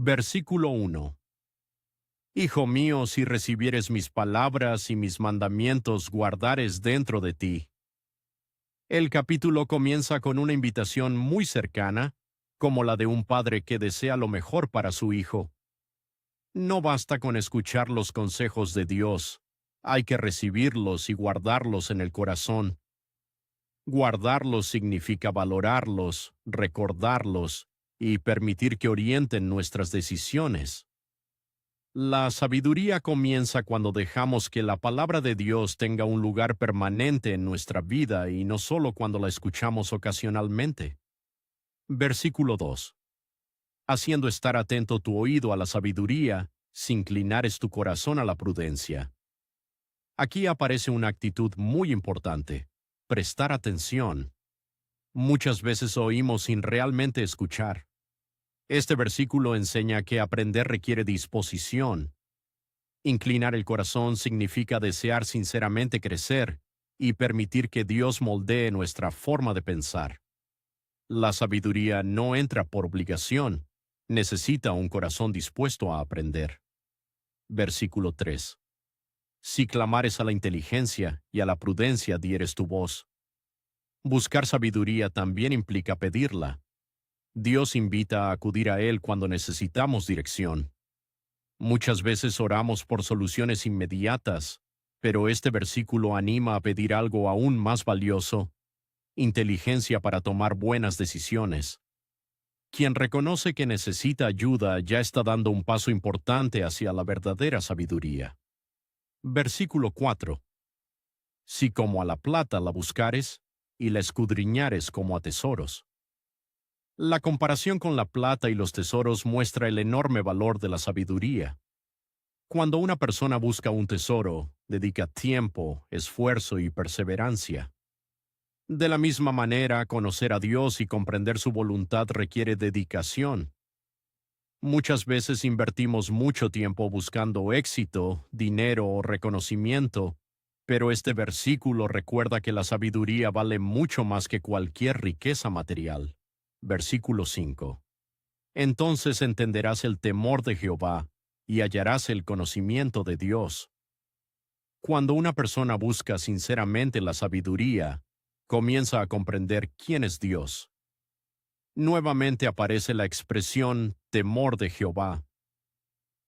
Versículo 1. Hijo mío, si recibieres mis palabras y mis mandamientos guardares dentro de ti. El capítulo comienza con una invitación muy cercana, como la de un padre que desea lo mejor para su hijo. No basta con escuchar los consejos de Dios, hay que recibirlos y guardarlos en el corazón. Guardarlos significa valorarlos, recordarlos y permitir que orienten nuestras decisiones. La sabiduría comienza cuando dejamos que la palabra de Dios tenga un lugar permanente en nuestra vida y no solo cuando la escuchamos ocasionalmente. Versículo 2. Haciendo estar atento tu oído a la sabiduría, si inclinares tu corazón a la prudencia. Aquí aparece una actitud muy importante: prestar atención. Muchas veces oímos sin realmente escuchar. Este versículo enseña que aprender requiere disposición. Inclinar el corazón significa desear sinceramente crecer y permitir que Dios moldee nuestra forma de pensar. La sabiduría no entra por obligación, necesita un corazón dispuesto a aprender. Versículo 3. Si clamares a la inteligencia y a la prudencia dieres tu voz. Buscar sabiduría también implica pedirla. Dios invita a acudir a Él cuando necesitamos dirección. Muchas veces oramos por soluciones inmediatas, pero este versículo anima a pedir algo aún más valioso: inteligencia para tomar buenas decisiones. Quien reconoce que necesita ayuda ya está dando un paso importante hacia la verdadera sabiduría. Versículo 4. Si como a la plata la buscares, y la escudriñares como a tesoros. La comparación con la plata y los tesoros muestra el enorme valor de la sabiduría. Cuando una persona busca un tesoro, dedica tiempo, esfuerzo y perseverancia. De la misma manera, conocer a Dios y comprender su voluntad requiere dedicación. Muchas veces invertimos mucho tiempo buscando éxito, dinero o reconocimiento, pero este versículo recuerda que la sabiduría vale mucho más que cualquier riqueza material. Versículo 5. Entonces entenderás el temor de Jehová y hallarás el conocimiento de Dios. Cuando una persona busca sinceramente la sabiduría, comienza a comprender quién es Dios. Nuevamente aparece la expresión temor de Jehová.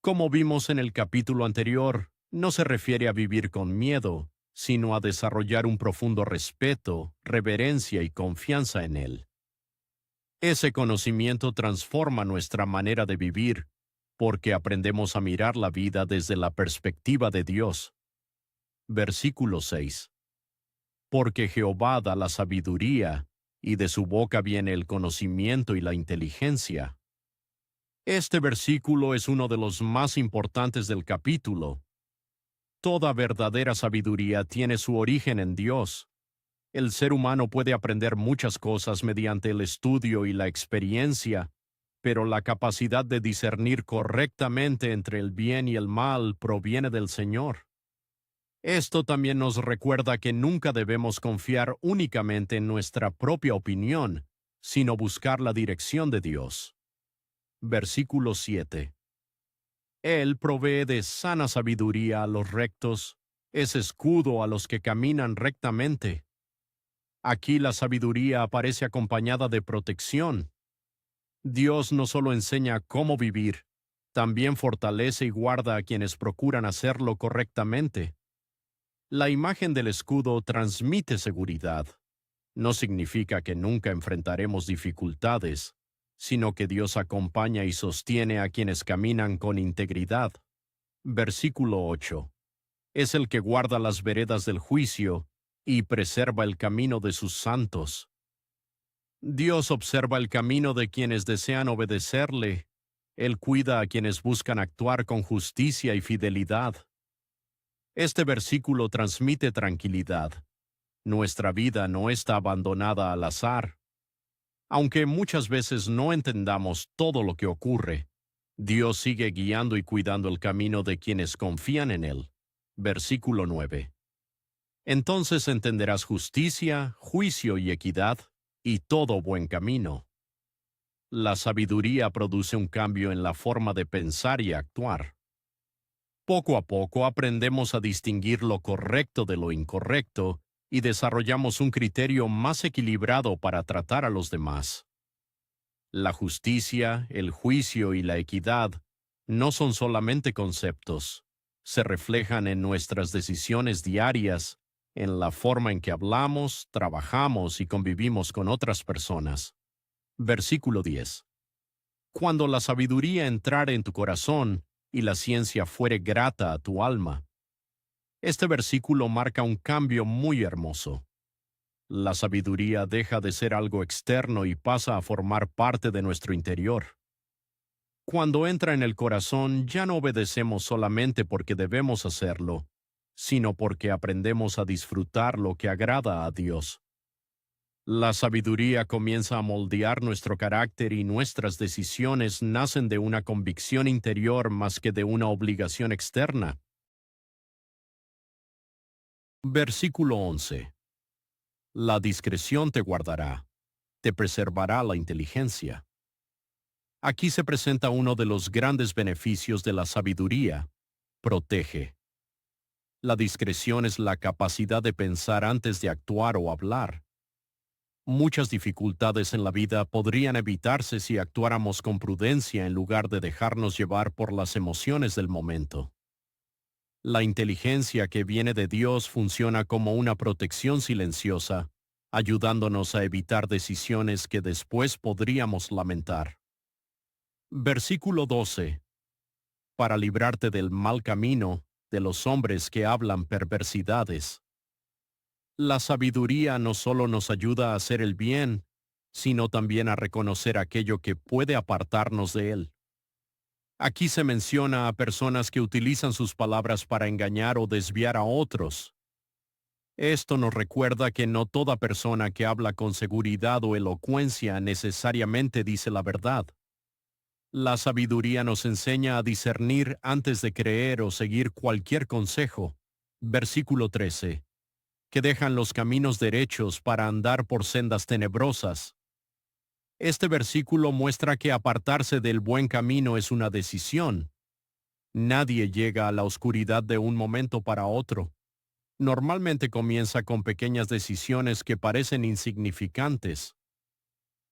Como vimos en el capítulo anterior, no se refiere a vivir con miedo, sino a desarrollar un profundo respeto, reverencia y confianza en Él. Ese conocimiento transforma nuestra manera de vivir, porque aprendemos a mirar la vida desde la perspectiva de Dios. Versículo 6. Porque Jehová da la sabiduría, y de su boca viene el conocimiento y la inteligencia. Este versículo es uno de los más importantes del capítulo. Toda verdadera sabiduría tiene su origen en Dios. El ser humano puede aprender muchas cosas mediante el estudio y la experiencia, pero la capacidad de discernir correctamente entre el bien y el mal proviene del Señor. Esto también nos recuerda que nunca debemos confiar únicamente en nuestra propia opinión, sino buscar la dirección de Dios. Versículo 7. Él provee de sana sabiduría a los rectos, es escudo a los que caminan rectamente. Aquí la sabiduría aparece acompañada de protección. Dios no solo enseña cómo vivir, también fortalece y guarda a quienes procuran hacerlo correctamente. La imagen del escudo transmite seguridad. No significa que nunca enfrentaremos dificultades, sino que Dios acompaña y sostiene a quienes caminan con integridad. Versículo 8. Es el que guarda las veredas del juicio y preserva el camino de sus santos. Dios observa el camino de quienes desean obedecerle. Él cuida a quienes buscan actuar con justicia y fidelidad. Este versículo transmite tranquilidad. Nuestra vida no está abandonada al azar. Aunque muchas veces no entendamos todo lo que ocurre, Dios sigue guiando y cuidando el camino de quienes confían en Él. Versículo 9. Entonces entenderás justicia, juicio y equidad, y todo buen camino. La sabiduría produce un cambio en la forma de pensar y actuar. Poco a poco aprendemos a distinguir lo correcto de lo incorrecto y desarrollamos un criterio más equilibrado para tratar a los demás. La justicia, el juicio y la equidad no son solamente conceptos, se reflejan en nuestras decisiones diarias, en la forma en que hablamos, trabajamos y convivimos con otras personas. Versículo 10. Cuando la sabiduría entrare en tu corazón y la ciencia fuere grata a tu alma. Este versículo marca un cambio muy hermoso. La sabiduría deja de ser algo externo y pasa a formar parte de nuestro interior. Cuando entra en el corazón, ya no obedecemos solamente porque debemos hacerlo, sino porque aprendemos a disfrutar lo que agrada a Dios. La sabiduría comienza a moldear nuestro carácter y nuestras decisiones nacen de una convicción interior más que de una obligación externa. Versículo 11. La discreción te guardará, te preservará la inteligencia. Aquí se presenta uno de los grandes beneficios de la sabiduría. Protege. La discreción es la capacidad de pensar antes de actuar o hablar. Muchas dificultades en la vida podrían evitarse si actuáramos con prudencia en lugar de dejarnos llevar por las emociones del momento. La inteligencia que viene de Dios funciona como una protección silenciosa, ayudándonos a evitar decisiones que después podríamos lamentar. Versículo 12. Para librarte del mal camino, de los hombres que hablan perversidades. La sabiduría no solo nos ayuda a hacer el bien, sino también a reconocer aquello que puede apartarnos de él. Aquí se menciona a personas que utilizan sus palabras para engañar o desviar a otros. Esto nos recuerda que no toda persona que habla con seguridad o elocuencia necesariamente dice la verdad. La sabiduría nos enseña a discernir antes de creer o seguir cualquier consejo. Versículo 13. Que dejan los caminos derechos para andar por sendas tenebrosas. Este versículo muestra que apartarse del buen camino es una decisión. Nadie llega a la oscuridad de un momento para otro. Normalmente comienza con pequeñas decisiones que parecen insignificantes.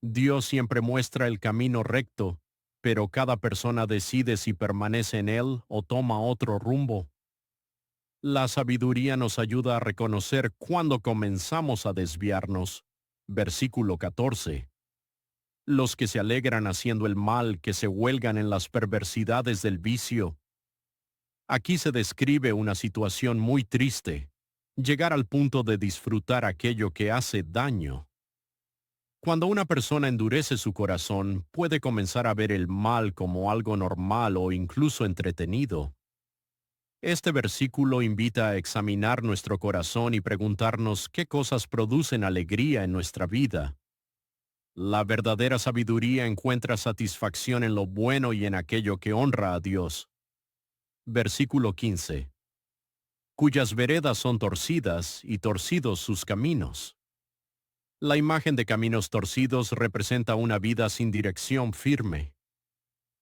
Dios siempre muestra el camino recto, pero cada persona decide si permanece en él o toma otro rumbo. La sabiduría nos ayuda a reconocer cuándo comenzamos a desviarnos. Versículo 14. Los que se alegran haciendo el mal, que se huelgan en las perversidades del vicio. Aquí se describe una situación muy triste, llegar al punto de disfrutar aquello que hace daño. Cuando una persona endurece su corazón, puede comenzar a ver el mal como algo normal o incluso entretenido. Este versículo invita a examinar nuestro corazón y preguntarnos qué cosas producen alegría en nuestra vida. La verdadera sabiduría encuentra satisfacción en lo bueno y en aquello que honra a Dios. Versículo 15. Cuyas veredas son torcidas y torcidos sus caminos. La imagen de caminos torcidos representa una vida sin dirección firme.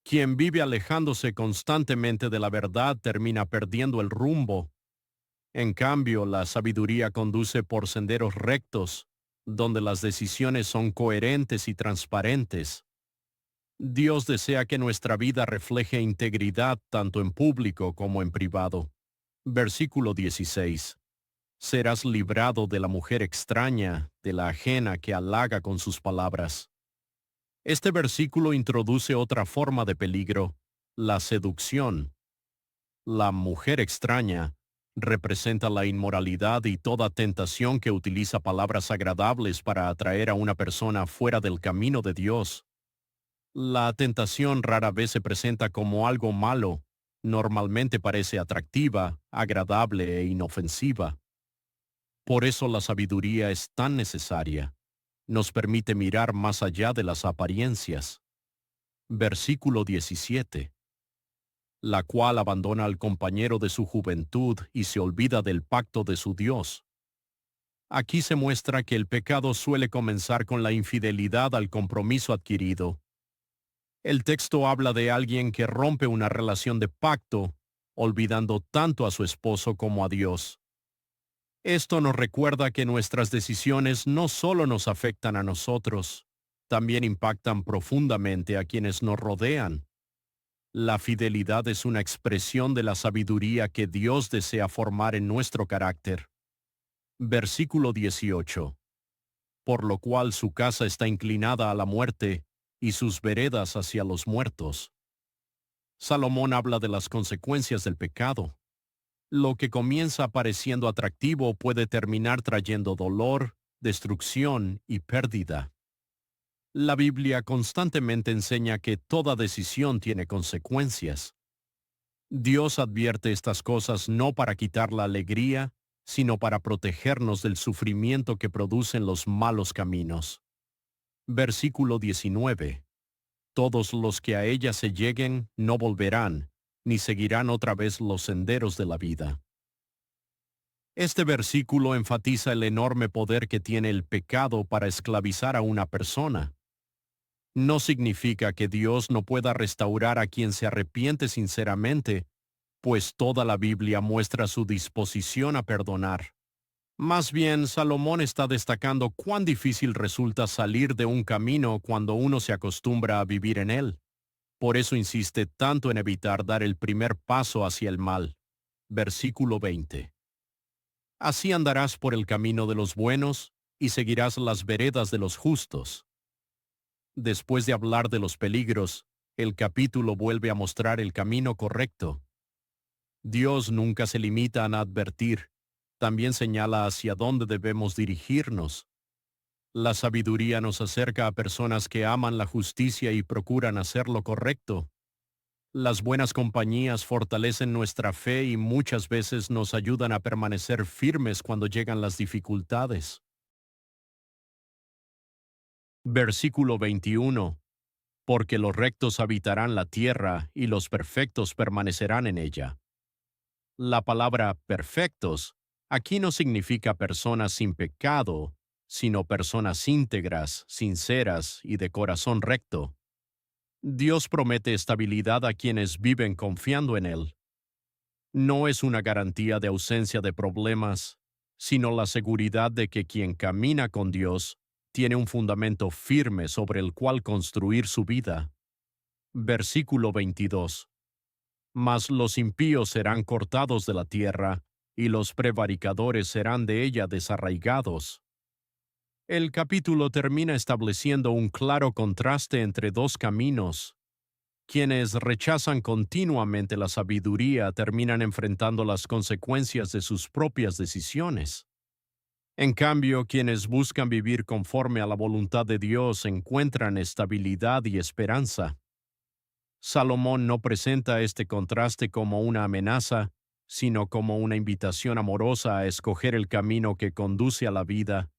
Quien vive alejándose constantemente de la verdad termina perdiendo el rumbo. En cambio, la sabiduría conduce por senderos rectos, donde las decisiones son coherentes y transparentes. Dios desea que nuestra vida refleje integridad tanto en público como en privado. Versículo 16. Serás librado de la mujer extraña, de la ajena que halaga con sus palabras. Este versículo introduce otra forma de peligro, la seducción. La mujer extraña representa la inmoralidad y toda tentación que utiliza palabras agradables para atraer a una persona fuera del camino de Dios. La tentación rara vez se presenta como algo malo, normalmente parece atractiva, agradable e inofensiva. Por eso la sabiduría es tan necesaria. Nos permite mirar más allá de las apariencias. Versículo 17. La cual abandona al compañero de su juventud y se olvida del pacto de su Dios. Aquí se muestra que el pecado suele comenzar con la infidelidad al compromiso adquirido, El texto habla de alguien que rompe una relación de pacto, olvidando tanto a su esposo como a Dios. Esto nos recuerda que nuestras decisiones no solo nos afectan a nosotros, también impactan profundamente a quienes nos rodean. La fidelidad es una expresión de la sabiduría que Dios desea formar en nuestro carácter. Versículo 18. Por lo cual su casa está inclinada a la muerte, y sus veredas hacia los muertos. Salomón habla de las consecuencias del pecado. Lo que comienza pareciendo atractivo puede terminar trayendo dolor, destrucción y pérdida. La Biblia constantemente enseña que toda decisión tiene consecuencias. Dios advierte estas cosas no para quitar la alegría, sino para protegernos del sufrimiento que producen los malos caminos. Versículo 19. Todos los que a ella se lleguen no volverán, ni seguirán otra vez los senderos de la vida. Este versículo enfatiza el enorme poder que tiene el pecado para esclavizar a una persona. No significa que Dios no pueda restaurar a quien se arrepiente sinceramente, pues toda la Biblia muestra su disposición a perdonar. Más bien, Salomón está destacando cuán difícil resulta salir de un camino cuando uno se acostumbra a vivir en él. Por eso insiste tanto en evitar dar el primer paso hacia el mal. Versículo 20. Así andarás por el camino de los buenos, y seguirás las veredas de los justos. Después de hablar de los peligros, el capítulo vuelve a mostrar el camino correcto. Dios nunca se limita a advertir, también señala hacia dónde debemos dirigirnos. La sabiduría nos acerca a personas que aman la justicia y procuran hacer lo correcto. Las buenas compañías fortalecen nuestra fe y muchas veces nos ayudan a permanecer firmes cuando llegan las dificultades. Versículo 21. Porque los rectos habitarán la tierra y los perfectos permanecerán en ella. La palabra perfectos aquí no significa personas sin pecado, sino personas íntegras, sinceras y de corazón recto. Dios promete estabilidad a quienes viven confiando en Él. No es una garantía de ausencia de problemas, sino la seguridad de que quien camina con Dios tiene un fundamento firme sobre el cual construir su vida. Versículo 22. Mas los impíos serán cortados de la tierra, y los prevaricadores serán de ella desarraigados. El capítulo termina estableciendo un claro contraste entre dos caminos. Quienes rechazan continuamente la sabiduría terminan enfrentando las consecuencias de sus propias decisiones. En cambio, quienes buscan vivir conforme a la voluntad de Dios encuentran estabilidad y esperanza. Salomón no presenta este contraste como una amenaza, sino como una invitación amorosa a escoger el camino que conduce a la vida